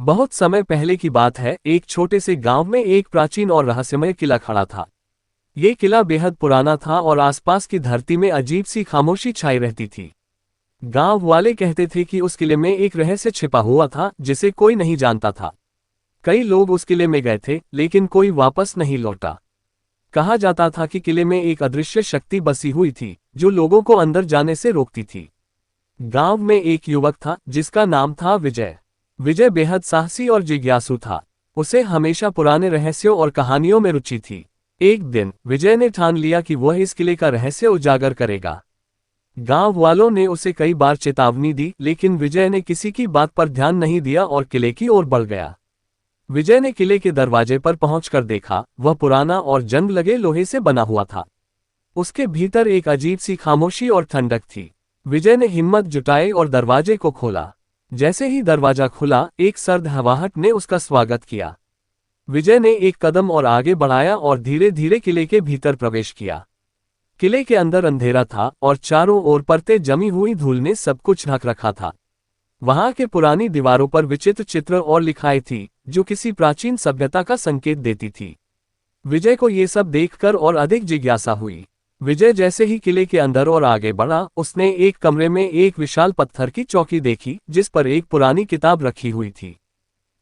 बहुत समय पहले की बात है, एक छोटे से गांव में एक प्राचीन और रहस्यमय किला खड़ा था। ये किला बेहद पुराना था और आसपास की धरती में अजीब सी खामोशी छाई रहती थी। गांव वाले कहते थे कि उस किले में एक रहस्य छिपा हुआ था जिसे कोई नहीं जानता था। कई लोग उस किले में गए थे लेकिन कोई वापस नहीं लौटा। कहा जाता था कि किले में एक अदृश्य शक्ति बसी हुई थी जो लोगों को अंदर जाने से रोकती थी। गांव में एक युवक था जिसका नाम था विजय। विजय बेहद साहसी और जिज्ञासु था। उसे हमेशा पुराने रहस्यों और कहानियों में रुचि थी। एक दिन विजय ने ठान लिया कि वह इस किले का रहस्य उजागर करेगा। गांव वालों ने उसे कई बार चेतावनी दी लेकिन विजय ने किसी की बात पर ध्यान नहीं दिया और किले की ओर बढ़ गया। विजय ने किले के दरवाजे पर पहुंचकर देखा, वह पुराना और जंग लगे लोहे से बना हुआ था। उसके भीतर एक अजीब सी खामोशी और ठंडक थी। विजय ने हिम्मत जुटाई और दरवाजे को खोला। जैसे ही दरवाजा खुला, एक सर्द हवाहट ने उसका स्वागत किया। विजय ने एक कदम और आगे बढ़ाया और धीरे धीरे किले के भीतर प्रवेश किया। किले के अंदर अंधेरा था और चारों ओर परतें जमी हुई धूल ने सब कुछ ढक रखा था। वहां के पुरानी दीवारों पर विचित्र चित्र और लिखाई थी जो किसी प्राचीन सभ्यता का संकेत देती थी। विजय को ये सब देखकर और अधिक जिज्ञासा हुई। विजय जैसे ही किले के अंदर और आगे बढ़ा, उसने एक कमरे में एक विशाल पत्थर की चौकी देखी जिस पर एक पुरानी किताब रखी हुई थी।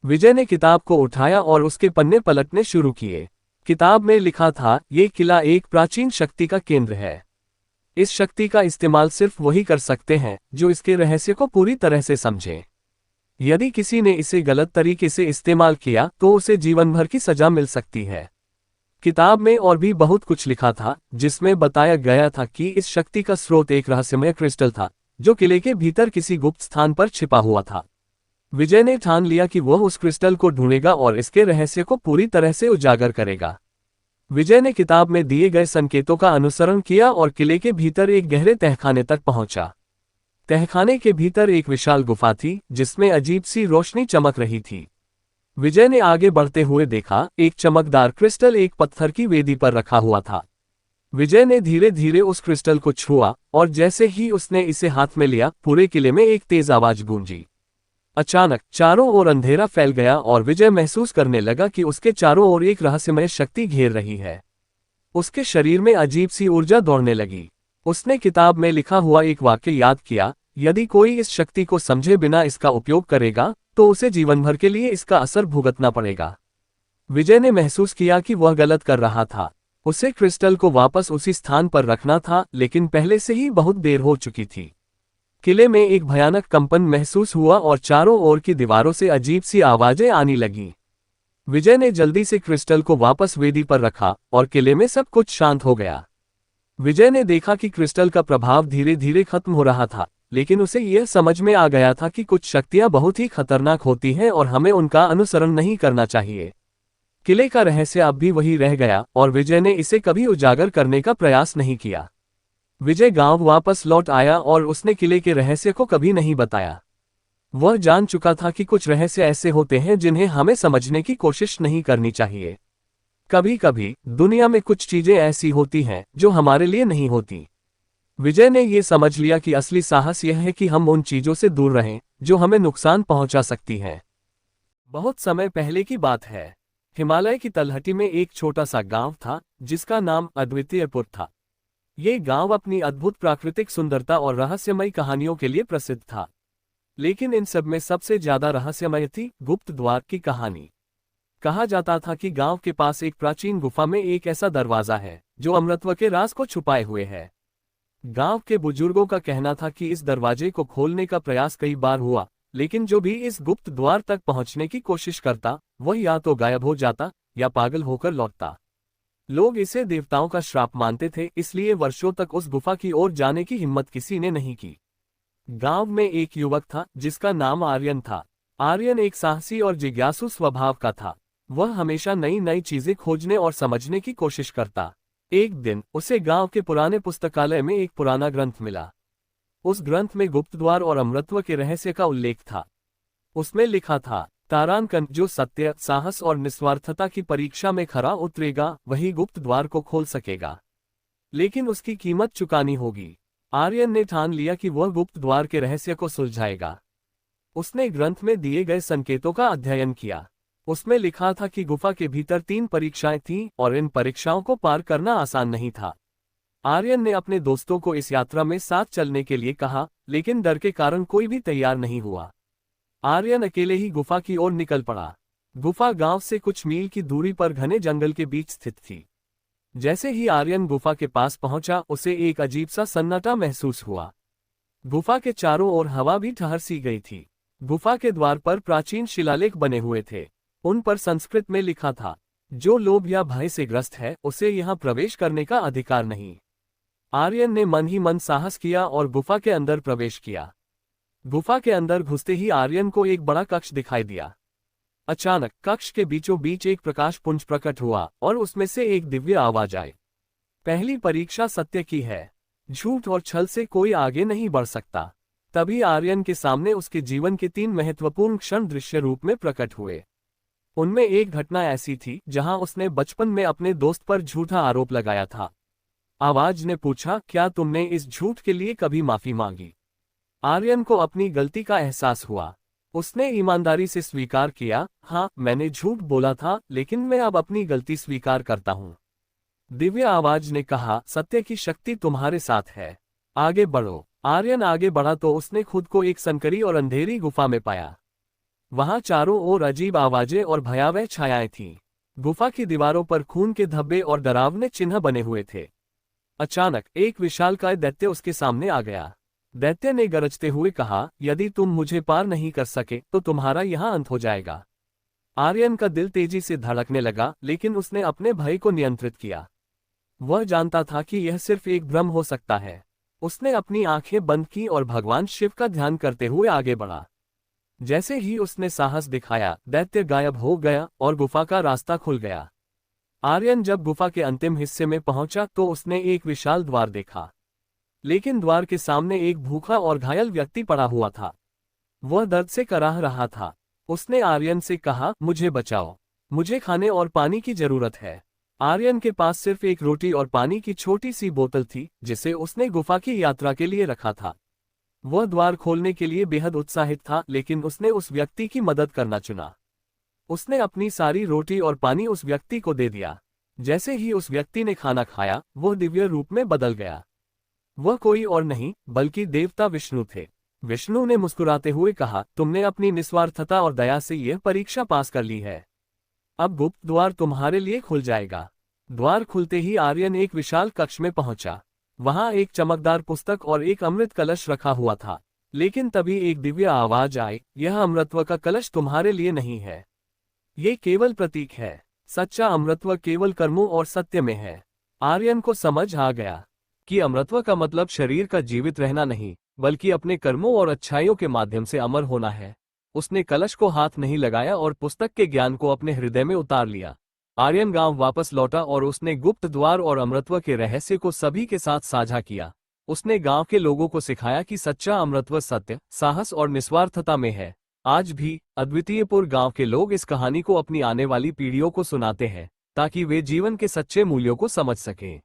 विजय ने किताब को उठाया और उसके पन्ने पलटने शुरू किए। किताब में लिखा था, ये किला एक प्राचीन शक्ति का केंद्र है। इस शक्ति का इस्तेमाल सिर्फ वही कर सकते हैं जो इसके रहस्य को पूरी तरह से समझे। यदि किसी ने इसे गलत तरीके से इस्तेमाल किया तो उसे जीवन भर की सजा मिल सकती है। किताब में और भी बहुत कुछ लिखा था जिसमें बताया गया था कि इस शक्ति का स्रोत एक रहस्यमय क्रिस्टल था जो किले के भीतर किसी गुप्त स्थान पर छिपा हुआ था। विजय ने ठान लिया कि वह उस क्रिस्टल को ढूंढेगा और इसके रहस्य को पूरी तरह से उजागर करेगा। विजय ने किताब में दिए गए संकेतों का अनुसरण किया और किले के भीतर एक गहरे तहखाने तक पहुंचा। तहखाने के भीतर एक विशाल गुफा थी जिसमें अजीब सी रोशनी चमक रही थी। विजय ने आगे बढ़ते हुए देखा, एक चमकदार क्रिस्टल एक पत्थर की वेदी पर रखा हुआ था। विजय ने धीरे धीरे उस क्रिस्टल को छुआ और जैसे ही उसने इसे हाथ में लिया, पूरे किले में एक तेज आवाज गूंजी। अचानक चारों ओर अंधेरा फैल गया और विजय महसूस करने लगा कि उसके चारों ओर एक रहस्यमय शक्ति घेर रही है। उसके शरीर में अजीब सी ऊर्जा दौड़ने लगी। उसने किताब में लिखा हुआ एक वाक्य याद किया, यदि कोई इस शक्ति को समझे बिना इसका उपयोग करेगा तो उसे जीवन भर के लिए इसका असर भुगतना पड़ेगा। विजय ने महसूस किया कि वह गलत कर रहा था। उसे क्रिस्टल को वापस उसी स्थान पर रखना था, लेकिन पहले से ही बहुत देर हो चुकी थी। किले में एक भयानक कंपन महसूस हुआ और चारों ओर की दीवारों से अजीब सी आवाजें आने लगीं। विजय ने जल्दी से क्रिस्टल को वापस वेदी पर रखा और किले में सब कुछ शांत हो गया। विजय ने देखा कि क्रिस्टल का प्रभाव धीरे धीरे खत्म हो रहा था, लेकिन उसे यह समझ में आ गया था कि कुछ शक्तियां बहुत ही खतरनाक होती हैं और हमें उनका अनुसरण नहीं करना चाहिए। किले का रहस्य अब भी वही रह गया और विजय ने इसे कभी उजागर करने का प्रयास नहीं किया। विजय गांव वापस लौट आया और उसने किले के रहस्य को कभी नहीं बताया। वह जान चुका था कि कुछ रहस्य ऐसे होते हैं जिन्हें हमें समझने की कोशिश नहीं करनी चाहिए। कभी कभी दुनिया में कुछ चीजें ऐसी होती हैं जो हमारे लिए नहीं होती। विजय ने यह समझ लिया कि असली साहस यह है कि हम उन चीजों से दूर रहें जो हमें नुकसान पहुंचा सकती हैं। बहुत समय पहले की बात है। हिमालय की तलहटी में एक छोटा सा गांव था जिसका नाम अद्वितीयपुर था। ये गांव अपनी अद्भुत प्राकृतिक सुंदरता और रहस्यमय कहानियों के लिए प्रसिद्ध था। लेकिन इन सब में सबसे ज्यादा रहस्यमय थी गुप्त द्वार की कहानी। कहा जाता था कि गांव के पास एक प्राचीन गुफा में एक ऐसा दरवाजा है जो अमृतत्व के राज को छुपाए हुए है। गांव के बुजुर्गों का कहना था कि इस दरवाजे को खोलने का प्रयास कई बार हुआ, लेकिन जो भी इस गुप्त द्वार तक पहुंचने की कोशिश करता वह या तो गायब हो जाता या पागल होकर लौटता। लोग इसे देवताओं का श्राप मानते थे, इसलिए वर्षों तक उस गुफा की ओर जाने की हिम्मत किसी ने नहीं की। गांव में एक युवक था जिसका नाम आर्यन था। आर्यन एक साहसी और जिज्ञासु स्वभाव का था। वह हमेशा नई नई चीजें खोजने और समझने की कोशिश करता। एक दिन उसे गांव के पुराने पुस्तकालय में एक पुराना ग्रंथ मिला। उस ग्रंथ में गुप्त द्वार और अमृतत्व के रहस्य का उल्लेख था। उसमें लिखा था, तारांकन जो सत्य, साहस और निस्वार्थता की परीक्षा में खरा उतरेगा वही गुप्त द्वार को खोल सकेगा, लेकिन उसकी कीमत चुकानी होगी। आर्यन ने ठान लिया कि वह गुप्त द्वार के रहस्य को सुलझाएगा। उसने ग्रंथ में दिए गए संकेतों का अध्ययन किया। उसमें लिखा था कि गुफा के भीतर 3 परीक्षाएं थीं और इन परीक्षाओं को पार करना आसान नहीं था। आर्यन ने अपने दोस्तों को इस यात्रा में साथ चलने के लिए कहा, लेकिन डर के कारण कोई भी तैयार नहीं हुआ। आर्यन अकेले ही गुफा की ओर निकल पड़ा। गुफा गांव से कुछ मील की दूरी पर घने जंगल के बीच स्थित थी। जैसे ही आर्यन गुफा के पास पहुंचा, उसे एक अजीब सा सन्नाटा महसूस हुआ। गुफा के चारों ओर हवा भी ठहर सी गई थी। गुफा के द्वार पर प्राचीन शिलालेख बने हुए थे। उन पर संस्कृत में लिखा था, जो लोभ या भय से ग्रस्त है उसे यहाँ प्रवेश करने का अधिकार नहीं। आर्यन ने मन ही मन साहस किया और गुफा के अंदर प्रवेश किया। गुफा के अंदर घुसते ही आर्यन को एक बड़ा कक्ष दिखाई दिया। अचानक कक्ष के बीचों बीच एक प्रकाश पुंज प्रकट हुआ और उसमें से एक दिव्य आवाज आई। पहली परीक्षा सत्य की है। झूठ और छल से कोई आगे नहीं बढ़ सकता। तभी आर्यन के सामने उसके जीवन के 3 महत्वपूर्ण क्षण दृश्य रूप में प्रकट हुए। उनमें एक घटना ऐसी थी जहां उसने बचपन में अपने दोस्त पर झूठा आरोप लगाया था। आवाज ने पूछा, क्या तुमने इस झूठ के लिए कभी माफी मांगी? आर्यन को अपनी गलती का एहसास हुआ। उसने ईमानदारी से स्वीकार किया, हाँ, मैंने झूठ बोला था, लेकिन मैं अब अपनी गलती स्वीकार करता हूँ। दिव्य आवाज ने कहा, सत्य की शक्ति तुम्हारे साथ है, आगे बढ़ो। आर्यन आगे बढ़ा तो उसने खुद को एक संकरी और अंधेरी गुफा में पाया। वहां चारों ओर अजीब आवाजें और भयावह छायाएं थीं। गुफा की दीवारों पर खून के धब्बे और डरावने चिन्ह बने हुए थे। अचानक एक विशालकाय दैत्य उसके सामने आ गया। दैत्य ने गरजते हुए कहा, यदि तुम मुझे पार नहीं कर सके तो तुम्हारा यहां अंत हो जाएगा। आर्यन का दिल तेजी से धड़कने लगा, लेकिन उसने अपने भय को नियंत्रित किया। वह जानता था कि यह सिर्फ एक भ्रम हो सकता है। उसने अपनी आंखें बंद की और भगवान शिव का ध्यान करते हुए आगे बढ़ा। जैसे ही उसने साहस दिखाया, दैत्य गायब हो गया और गुफा का रास्ता खुल गया। आर्यन जब गुफा के अंतिम हिस्से में पहुंचा तो उसने एक विशाल द्वार देखा, लेकिन द्वार के सामने एक भूखा और घायल व्यक्ति पड़ा हुआ था। वह दर्द से कराह रहा था। उसने आर्यन से कहा, मुझे बचाओ, मुझे खाने और पानी की जरूरत है। आर्यन के पास सिर्फ एक रोटी और पानी की छोटी सी बोतल थी, जिसे उसने गुफा की यात्रा के लिए रखा था। वह द्वार खोलने के लिए बेहद उत्साहित था, लेकिन उसने उस व्यक्ति की मदद करना चुना। उसने अपनी सारी रोटी और पानी उस व्यक्ति को दे दिया। जैसे ही उस व्यक्ति ने खाना खाया, वह दिव्य रूप में बदल गया। वह कोई और नहीं बल्कि देवता विष्णु थे। विष्णु ने मुस्कुराते हुए कहा, तुमने अपनी निस्वार्थता और दया से यह परीक्षा पास कर ली है। अब गुप्त द्वार तुम्हारे लिए खुल जाएगा। द्वार खुलते ही आर्यन एक विशाल कक्ष में पहुंचा। वहां एक चमकदार पुस्तक और एक अमृत कलश रखा हुआ था। लेकिन तभी एक दिव्य आवाज आई, यह अमृतत्व का कलश तुम्हारे लिए नहीं है। ये केवल प्रतीक है। सच्चा अमृतत्व केवल कर्मों और सत्य में है। आर्यन को समझ आ गया कि अमृतत्व का मतलब शरीर का जीवित रहना नहीं, बल्कि अपने कर्मों और अच्छाइयों के माध्यम से अमर होना है। उसने कलश को हाथ नहीं लगाया और पुस्तक के ज्ञान को अपने हृदय में उतार लिया। आर्यन गांव वापस लौटा और उसने गुप्त द्वार और अमृतत्व के रहस्य को सभी के साथ साझा किया। उसने गांव के लोगों को सिखाया कि सच्चा अमृतत्व सत्य, साहस और निस्वार्थता में है। आज भी अद्वितीयपुर गांव के लोग इस कहानी को अपनी आने वाली पीढ़ियों को सुनाते हैं, ताकि वे जीवन के सच्चे मूल्यों को समझ सकें।